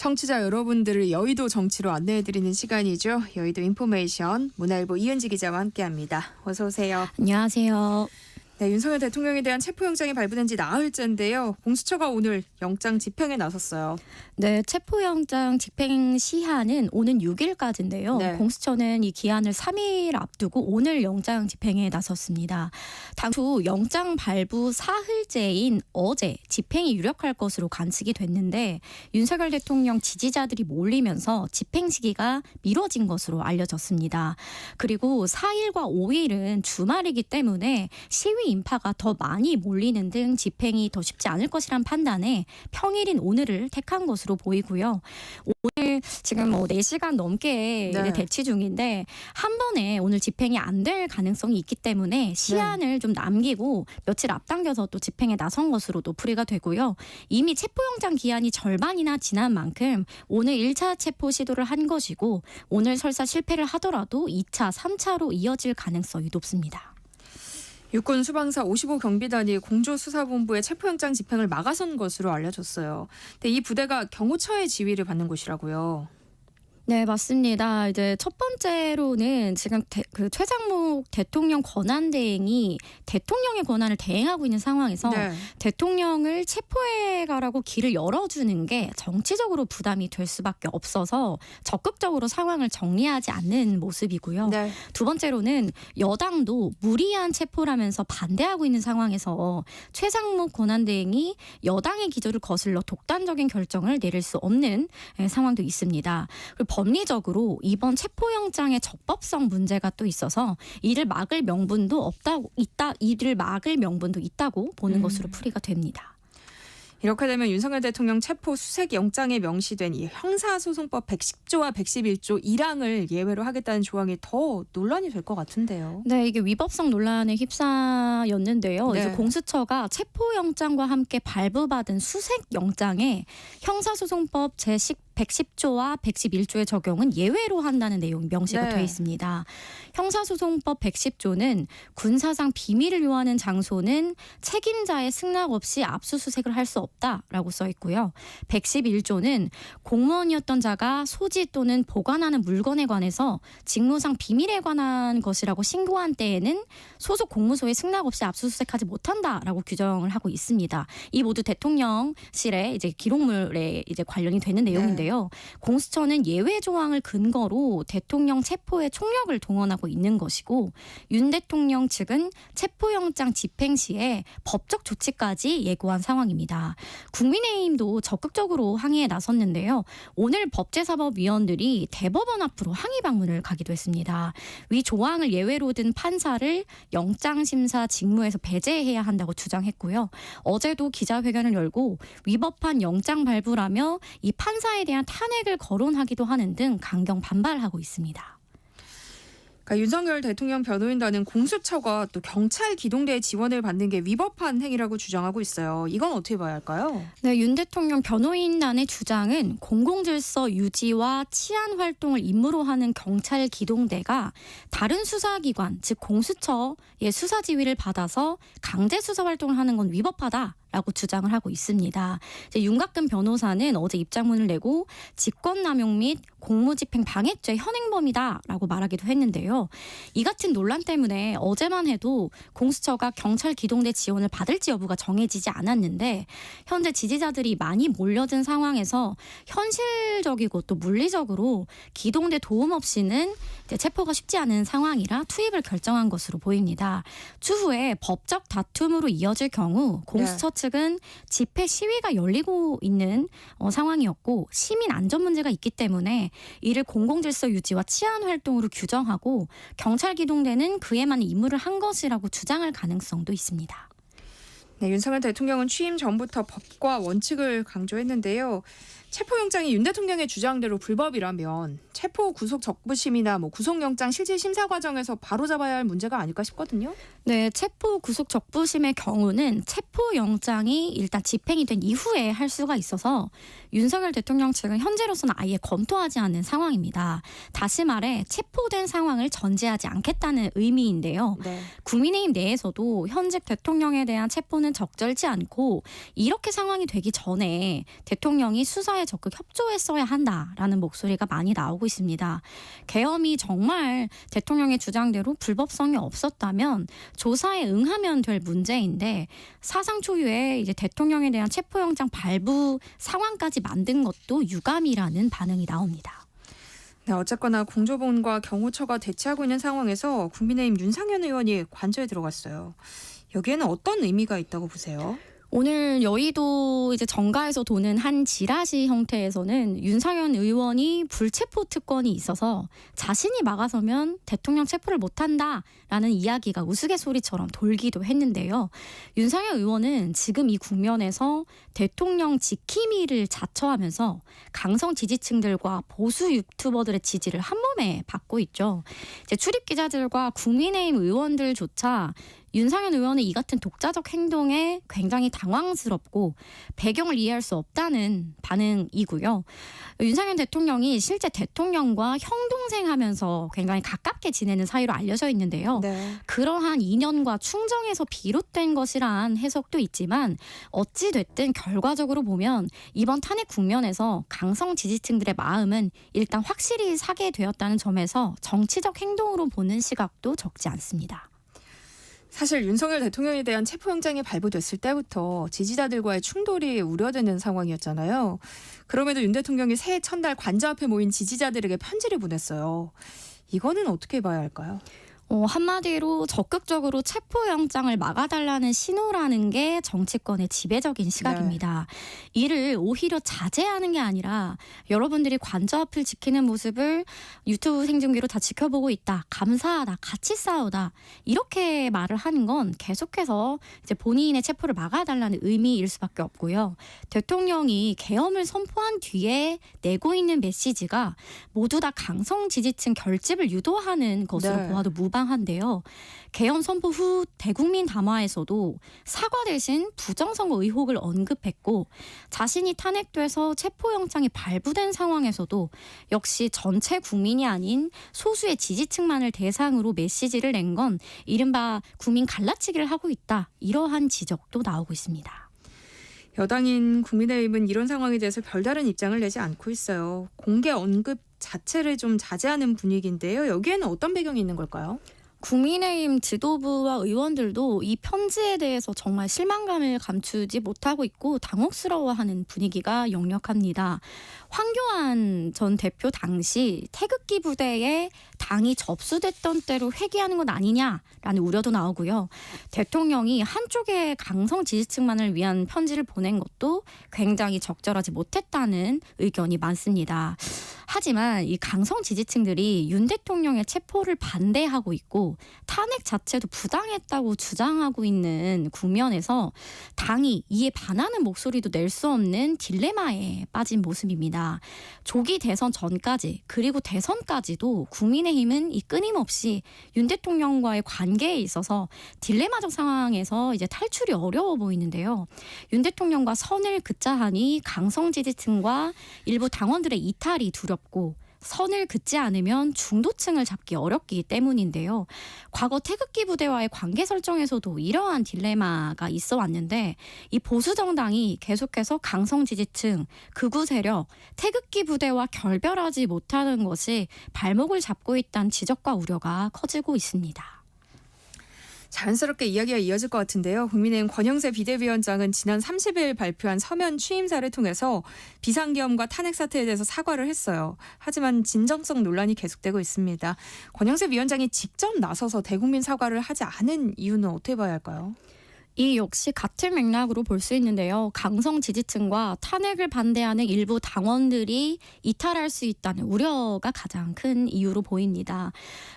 청취자 여러분들을 여의도 정치로 안내해드리는 시간이죠. 여의도 인포메이션 문화일보 이은지 기자와 함께합니다. 어서 오세요. 안녕하세요. 네, 윤석열 대통령에 대한 체포영장이 발부된 지 나흘째인데요. 공수처가 오늘 영장 집행에 나섰어요. 네, 체포영장 집행 시한은 오는 6일까지인데요. 네. 공수처는 이 기한을 3일 앞두고 오늘 영장 집행에 나섰습니다. 당초 영장 발부 사흘째인 어제 집행이 유력할 것으로 관측이 됐는데 윤석열 대통령 지지자들이 몰리면서 집행 시기가 미뤄진 것으로 알려졌습니다. 그리고 4일과 5일은 주말이기 때문에 시위 인파가 더 많이 몰리는 등 집행이 더 쉽지 않을 것이란 판단에 평일인 오늘을 택한 것으로 보이고요. 오늘 지금 4시간 넘게 대치 중인데 한 번에 오늘 집행이 안 될 가능성이 있기 때문에 시한을 좀 남기고 며칠 앞당겨서 또 집행에 나선 것으로도 풀이가 되고요. 이미 체포영장 기한이 절반이나 지난 만큼 오늘 1차 체포 시도를 한 것이고 오늘 설사 실패를 하더라도 2차, 3차로 이어질 가능성이 높습니다. 육군 수방사 55 경비단이 공조수사본부의 체포영장 집행을 막아선 것으로 알려졌어요. 근데 이 부대가 경호처의 지휘를 받는 곳이라고요. 네, 맞습니다. 이제 첫 번째로는 지금 그 최상목 대통령 권한대행이 대통령의 권한을 대행하고 있는 상황에서 대통령을 체포해가라고 길을 열어주는 게 정치적으로 부담이 될 수밖에 없어서 적극적으로 상황을 정리하지 않는 모습이고요. 두 번째로는 여당도 무리한 체포라면서 반대하고 있는 상황에서 최상목 권한대행이 여당의 기조를 거슬러 독단적인 결정을 내릴 수 없는 상황도 있습니다. 그리고 법리적으로 이번 체포영장의 적법성 문제가 또 있어서 이를 막을 명분도 있다고 보는 것으로 풀이가 됩니다. 이렇게 되면 윤석열 대통령 체포 수색 영장에 명시된 이 형사소송법 110조와 111조 1항을 예외로 하겠다는 조항이 더 논란이 될 것 같은데요. 네, 이게 위법성 논란에 휩싸였는데요. 이제 공수처가 체포영장과 함께 발부받은 수색 영장에 형사소송법 제110조와 111조의 적용은 예외로 한다는 내용이 명시가 되어 있습니다. 형사소송법 110조는 군사상 비밀을 요하는 장소는 책임자의 승낙 없이 압수수색을 할 수 없다라고 써 있고요. 111조는 공무원이었던 자가 소지 또는 보관하는 물건에 관해서 직무상 비밀에 관한 것이라고 신고한 때에는 소속 공무소에 승낙 없이 압수수색하지 못한다라고 규정을 하고 있습니다. 이 모두 대통령실의 이제 기록물에 이제 관련이 되는 내용인데요. 공수처는 예외 조항을 근거로 대통령 체포에 총력을 동원하고 있는 것이고 윤 대통령 측은 체포영장 집행 시에 법적 조치까지 예고한 상황입니다. 국민의힘도 적극적으로 항의에 나섰는데요. 오늘 법제사법위원들이 대법원 앞으로 항의 방문을 가기도 했습니다. 위 조항을 예외로 든 판사를 영장심사 직무에서 배제해야 한다고 주장했고요. 어제도 기자회견을 열고 위법한 영장 발부라며 이 판사에 대한 탄핵을 거론하기도 하는 등 강경 반발하고 있습니다. 그러니까 윤석열 대통령 변호인단은 공수처가 또 경찰 기동대의 지원을 받는 게 위법한 행위라고 주장하고 있어요. 이건 어떻게 봐야 할까요? 네, 윤 대통령 변호인단의 주장은 공공질서 유지와 치안 활동을 임무로 하는 경찰 기동대가 다른 수사기관, 즉 공수처의 수사 지휘를 받아서 강제 수사 활동을 하는 건 위법하다라고 주장을 하고 있습니다. 이제 윤곽근 변호사는 어제 입장문을 내고 직권남용 및 공무집행 방해죄 현행범이다라고 말하기도 했는데요. 이 같은 논란 때문에 어제만 해도 공수처가 경찰 기동대 지원을 받을지 여부가 정해지지 않았는데 현재 지지자들이 많이 몰려든 상황에서 현실적이고 또 물리적으로 기동대 도움 없이는 이제 체포가 쉽지 않은 상황이라 투입을 결정한 것으로 보입니다. 추후에 법적 다툼으로 이어질 경우 공수처 측은 집회 시위가 열리고 있는 상황이었고 시민 안전 문제가 있기 때문에 이를 공공질서 유지와 치안 활동으로 규정하고 경찰 기동대는 그에 맞는 임무를 한 것이라고 주장할 가능성도 있습니다. 네, 윤석열 대통령은 취임 전부터 법과 원칙을 강조했는데요. 체포영장이 윤 대통령의 주장대로 불법이라면 체포 구속 적부심이나 구속영장 실질 심사 과정에서 바로잡아야 할 문제가 아닐까 싶거든요. 네, 체포 구속 적부심의 경우는 체포영장이 일단 집행이 된 이후에 할 수가 있어서 윤석열 대통령 측은 현재로서는 아예 검토하지 않는 상황입니다. 다시 말해 체포된 상황을 전제하지 않겠다는 의미인데요. 국민의힘 내에서도 현직 대통령에 대한 체포는 거는 적절치 않고 이렇게 상황이 되기 전에 대통령이 수사에 적극 협조했어야 한다라는 목소리가 많이 나오고 있습니다. 계엄이 정말 대통령의 주장대로 불법성이 없었다면 조사에 응하면 될 문제인데 사상 초유의 이제 대통령에 대한 체포영장 발부 상황까지 만든 것도 유감이라는 반응이 나옵니다. 네, 어쨌거나 공조본과 경호처가 대치하고 있는 상황에서 국민의힘 윤상현 의원이 관저에 들어갔어요. 여기에는 어떤 의미가 있다고 보세요? 오늘 여의도 이제 정가에서 도는 한 지라시 형태에서는 윤상현 의원이 불체포 특권이 있어서 자신이 막아서면 대통령 체포를 못한다라는 이야기가 우스갯소리처럼 돌기도 했는데요. 윤상현 의원은 지금 이 국면에서 대통령 지킴이를 자처하면서 강성 지지층들과 보수 유튜버들의 지지를 한 몸에 받고 있죠. 이제 출입 기자들과 국민의힘 의원들조차 윤상현 의원의 이 같은 독자적 행동에 굉장히 당황스럽고 배경을 이해할 수 없다는 반응이고요. 윤상현 대통령이 실제 대통령과 형동생 하면서 굉장히 가깝게 지내는 사이로 알려져 있는데요. 네. 그러한 인연과 충정에서 비롯된 것이란 해석도 있지만 어찌 됐든 결과적으로 보면 이번 탄핵 국면에서 강성 지지층들의 마음은 일단 확실히 사게 되었다는 점에서 정치적 행동으로 보는 시각도 적지 않습니다. 사실 윤석열 대통령에 대한 체포영장이 발부됐을 때부터 지지자들과의 충돌이 우려되는 상황이었잖아요. 그럼에도 윤 대통령이 새해 첫날 관저 앞에 모인 지지자들에게 편지를 보냈어요. 이거는 어떻게 봐야 할까요? 한마디로 적극적으로 체포영장을 막아달라는 신호라는 게 정치권의 지배적인 시각입니다. 네. 이를 오히려 자제하는 게 아니라 여러분들이 관저 앞을 지키는 모습을 유튜브 생중계로 다 지켜보고 있다. 감사하다. 같이 싸우다. 이렇게 말을 하는 건 계속해서 이제 본인의 체포를 막아달라는 의미일 수밖에 없고요. 대통령이 계엄을 선포한 뒤에 내고 있는 메시지가 모두 다 강성 지지층 결집을 유도하는 것으로 네. 보아도 무방한데요. 계엄 선포 후 대국민 담화에서도 사과 대신 부정선거 의혹을 언급했고 자신이 탄핵돼서 체포영장이 발부된 상황에서도 역시 전체 국민이 아닌 소수의 지지층만을 대상으로 메시지를 낸 건 이른바 국민 갈라치기를 하고 있다. 이러한 지적도 나오고 있습니다. 여당인 국민의힘은 이런 상황에 대해서 별다른 입장을 내지 않고 있어요. 공개 언급 자체를 좀 자제하는 분위기인데요. 여기에는 어떤 배경이 있는 걸까요? 국민의힘 지도부와 의원들도 이 편지에 대해서 정말 실망감을 감추지 못하고 있고 당혹스러워하는 분위기가 역력합니다. 황교안 전 대표 당시 태극기 부대에 당이 접수됐던 때로 회귀하는 건 아니냐라는 우려도 나오고요. 대통령이 한쪽의 강성 지지층만을 위한 편지를 보낸 것도 굉장히 적절하지 못했다는 의견이 많습니다. 하지만 이 강성 지지층들이 윤 대통령의 체포를 반대하고 있고 탄핵 자체도 부당했다고 주장하고 있는 국면에서 당이 이에 반하는 목소리도 낼 수 없는 딜레마에 빠진 모습입니다. 조기 대선 전까지 그리고 대선까지도 국민의힘은 이 끊임없이 윤 대통령과의 관계에 있어서 딜레마적 상황에서 이제 탈출이 어려워 보이는데요. 윤 대통령과 선을 긋자 하니 강성 지지층과 일부 당원들의 이탈이 두렵고 선을 긋지 않으면 중도층을 잡기 어렵기 때문인데요. 과거 태극기 부대와의 관계 설정에서도 이러한 딜레마가 있어 왔는데 이 보수 정당이 계속해서 강성 지지층, 극우 세력, 태극기 부대와 결별하지 못하는 것이 발목을 잡고 있다는 지적과 우려가 커지고 있습니다. 자연스럽게 이야기가 이어질 것 같은데요. 국민의힘 권영세 비대위원장은 지난 30일 발표한 서면 취임사를 통해서 비상계엄과 탄핵 사태에 대해서 사과를 했어요. 하지만 진정성 논란이 계속되고 있습니다. 권영세 위원장이 직접 나서서 대국민 사과를 하지 않은 이유는 어떻게 봐야 할까요? 이 역시 같은 맥락으로 볼 수 있는데요. 강성 지지층과 탄핵을 반대하는 일부 당원들이 이탈할 수 있다는 우려가 가장 큰 이유로 보입니다.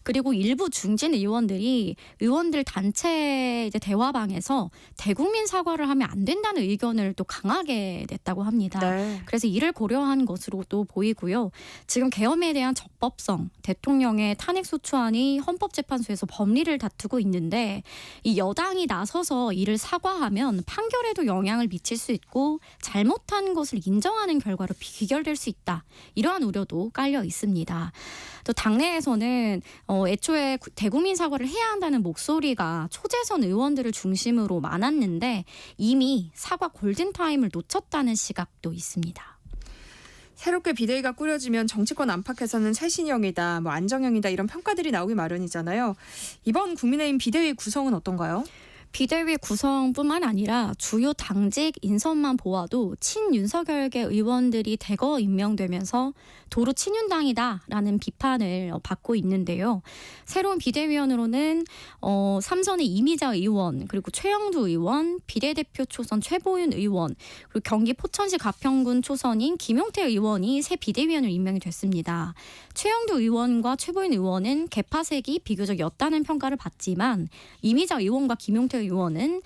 그리고 일부 중진 의원들이 의원들 단체 이제 대화방에서 대국민 사과를 하면 안 된다는 의견을 또 강하게 냈다고 합니다. 네. 그래서 이를 고려한 것으로도 보이고요. 지금 계엄에 대한 적법성, 대통령의 탄핵소추안이 헌법재판소에서 법리를 다투고 있는데 이 여당이 나서서 이를 사과하면 판결에도 영향을 미칠 수 있고 잘못한 것을 인정하는 결과로 귀결될 수 있다. 이러한 우려도 깔려 있습니다. 또 당내에서는 애초에 대국민 사과를 해야 한다는 목소리가 초재선 의원들을 중심으로 많았는데 이미 사과 골든타임을 놓쳤다는 시각도 있습니다. 새롭게 비대위가 꾸려지면 정치권 안팎에서는 새신형이다, 뭐 안정형이다 이런 평가들이 나오기 마련이잖아요. 이번 국민의힘 비대위 구성은 어떤가요? 비대위 구성뿐만 아니라 주요 당직 인선만 보아도 친윤석열계 의원들이 대거 임명되면서 도로 친윤당이다라는 비판을 받고 있는데요. 새로운 비대위원으로는 삼선의 이미자 의원, 그리고 최영두 의원, 비례대표 초선 최보윤 의원, 그리고 경기 포천시 가평군 초선인 김용태 의원이 새 비대위원으로 임명이 됐습니다. 최영두 의원과 최보윤 의원은 개파색이 비교적 옅다는 평가를 받지만 이미자 의원과 김용태 의원은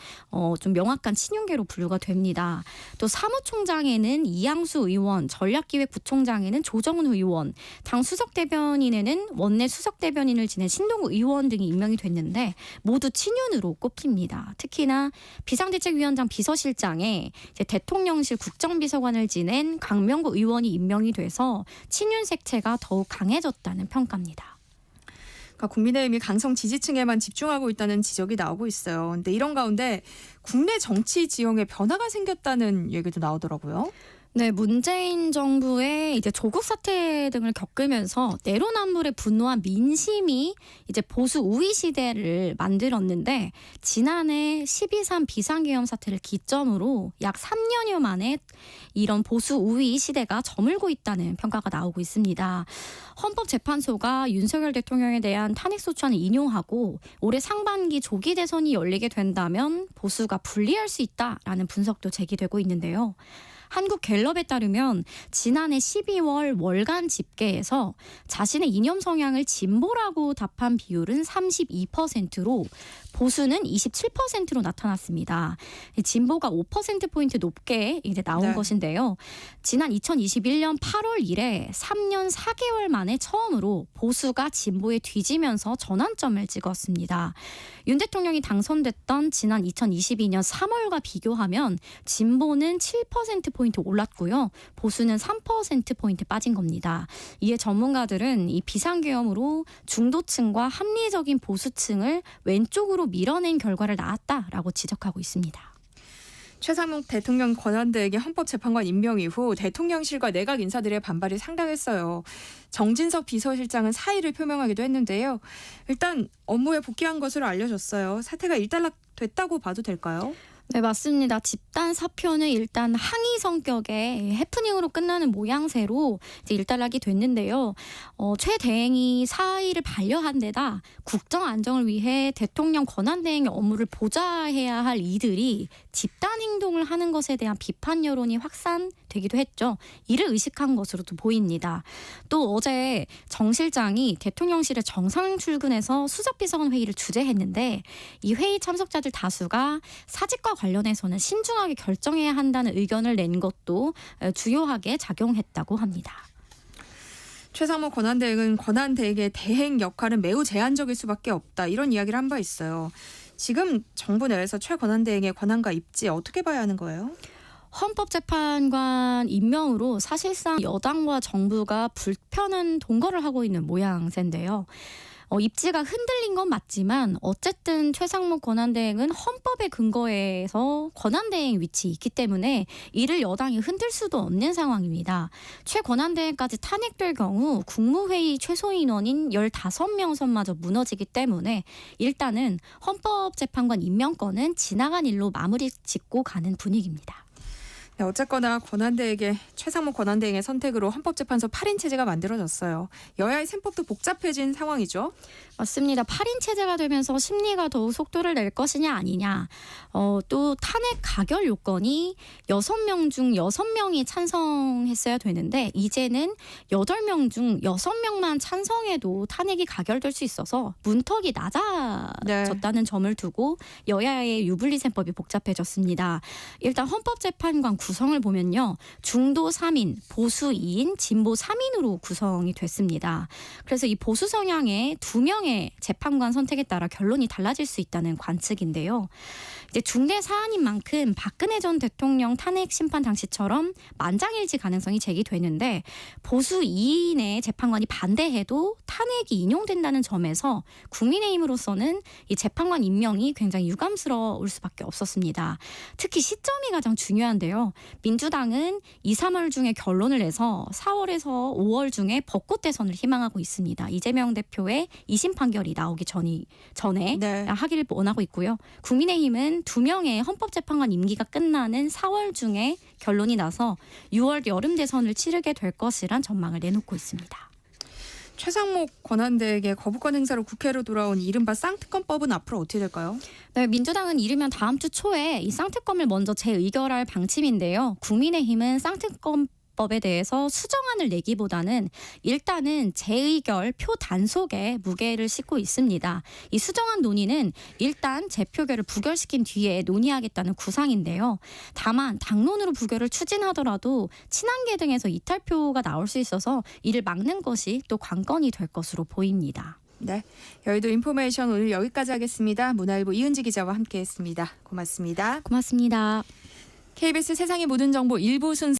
좀 명확한 친윤계로 분류가 됩니다. 또 사무총장에는 이양수 의원, 전략기획부총장에는 조정훈 의원, 당 수석대변인에는 원내 수석대변인을 지낸 신동구 의원 등이 임명이 됐는데 모두 친윤으로 꼽힙니다. 특히나 비상대책위원장 비서실장에 이제 대통령실 국정비서관을 지낸 강명구 의원이 임명이 돼서 친윤 색채가 더욱 강해졌다는 평가입니다. 그러니까 국민의힘이 강성 지지층에만 집중하고 있다는 지적이 나오고 있어요. 근데 이런 가운데 국내 정치 지형에 변화가 생겼다는 얘기도 나오더라고요. 네, 문재인 정부의 이제 조국 사태 등을 겪으면서 내로남불에 분노한 민심이 이제 보수 우위 시대를 만들었는데 지난해 12.3 비상계엄 사태를 기점으로 약 3년여 만에 이런 보수 우위 시대가 저물고 있다는 평가가 나오고 있습니다. 헌법재판소가 윤석열 대통령에 대한 탄핵소추안을 인용하고 올해 상반기 조기 대선이 열리게 된다면 보수가 불리할 수 있다라는 분석도 제기되고 있는데요. 한국갤럽에 따르면 지난해 12월 월간 집계에서 자신의 이념 성향을 진보라고 답한 비율은 32%로 보수는 27%로 나타났습니다. 진보가 5%포인트 높게 이제 나온 것인데요. 지난 2021년 8월 이래 3년 4개월 만에 처음으로 보수가 진보에 뒤지면서 전환점을 찍었습니다. 윤 대통령이 당선됐던 지난 2022년 3월과 비교하면 진보는 7%포인트 올랐고요. 보수는 3%포인트 빠진 겁니다. 이에 전문가들은 이 비상계엄으로 중도층과 합리적인 보수층을 왼쪽으로 밀어낸 결과를 낳았다라고 지적하고 있습니다. 최상목 대통령 권한대행의 헌법재판관 임명 이후 대통령실과 내각 인사들의 반발이 상당했어요. 정진석 비서실장은 사의를 표명하기도 했는데요. 일단 업무에 복귀한 것으로 알려졌어요. 사태가 일단락됐다고 봐도 될까요? 네, 맞습니다. 집단 사표는 일단 항의 성격의 해프닝으로 끝나는 모양새로 이제 일단락이 됐는데요. 최 대행이 사의를 반려한 데다 국정 안정을 위해 대통령 권한 대행의 업무를 보좌해야 할 이들이 집단 행동을 하는 것에 대한 비판 여론이 확산되기도 했죠. 이를 의식한 것으로도 보입니다. 또 어제 정 실장이 대통령실에 정상 출근해서 수석비서관 회의를 주재했는데 이 회의 참석자들 다수가 사직과 관련해서는 신중하게 결정해야 한다는 의견을 낸 것도 주요하게 작용했다고 합니다. 최상목 권한대행은 권한대행의 대행 역할은 매우 제한적일 수밖에 없다. 이런 이야기를 한 바 있어요. 지금 정부 내에서 최 권한대행의 권한과 입지 어떻게 봐야 하는 거예요? 헌법재판관 임명으로 사실상 여당과 정부가 불편한 동거를 하고 있는 모양새인데요. 입지가 흔들린 건 맞지만 어쨌든 최상목 권한대행은 헌법의 근거에서 권한대행 위치에 있기 때문에 이를 여당이 흔들 수도 없는 상황입니다. 최 권한대행까지 탄핵될 경우 국무회의 최소 인원인 15명 선마저 무너지기 때문에 일단은 헌법재판관 임명권은 지나간 일로 마무리 짓고 가는 분위기입니다. 네, 어쨌거나 권한대행의 최상목 권한대행의 선택으로 헌법재판소 8인 체제가 만들어졌어요. 여야의 셈법도 복잡해진 상황이죠. 맞습니다. 8인 체제가 되면서 심리가 더욱 속도를 낼 것이냐 아니냐. 또 탄핵 가결 요건이 6명 중 6명이 찬성했어야 되는데 이제는 8명 중 6명만 찬성해도 탄핵이 가결될 수 있어서 문턱이 낮아졌다는 점을 두고 여야의 유불리 셈법이 복잡해졌습니다. 일단 헌법재판관 구성을 보면요. 중도 3인, 보수 2인, 진보 3인으로 구성이 됐습니다. 그래서 이 보수 성향의 2명의 재판관 선택에 따라 결론이 달라질 수 있다는 관측인데요. 이제 중대 사안인 만큼 박근혜 전 대통령 탄핵 심판 당시처럼 만장일치 가능성이 제기되는데 보수 2인의 재판관이 반대해도 탄핵이 인용된다는 점에서 국민의힘으로서는 이 재판관 임명이 굉장히 유감스러울 수밖에 없었습니다. 특히 시점이 가장 중요한데요. 민주당은 2, 3월 중에 결론을 내서 4월에서 5월 중에 벚꽃 대선을 희망하고 있습니다. 이재명 대표의 2심 판결이 나오기 전에 네. 하기를 원하고 있고요. 국민의힘은 2명의 헌법재판관 임기가 끝나는 4월 중에 결론이 나서 6월 여름 대선을 치르게 될 것이란 전망을 내놓고 있습니다. 최상목 권한대행의 거부권 행사로 국회로 돌아온 이른바 쌍특검법은 앞으로 어떻게 될까요? 네, 민주당은 이르면 다음 주 초에 이 쌍특검을 먼저 재의결할 방침인데요. 국민의힘은 쌍특검법에 대해서 수정안을 내기보다는 일단은 재의결 표 단속에 무게를 싣고 있습니다. 이 수정안 논의는 일단 재표결을 부결시킨 뒤에 논의하겠다는 구상인데요. 다만 당론으로 부결을 추진하더라도 친한계 등에서 이탈표가 나올 수 있어서 이를 막는 것이 또 관건이 될 것으로 보입니다. 네, 여의도 인포메이션 오늘 여기까지 하겠습니다. 문화일보 이은지 기자와 함께했습니다. 고맙습니다. 고맙습니다. KBS 세상의 모든 정보 1부 순서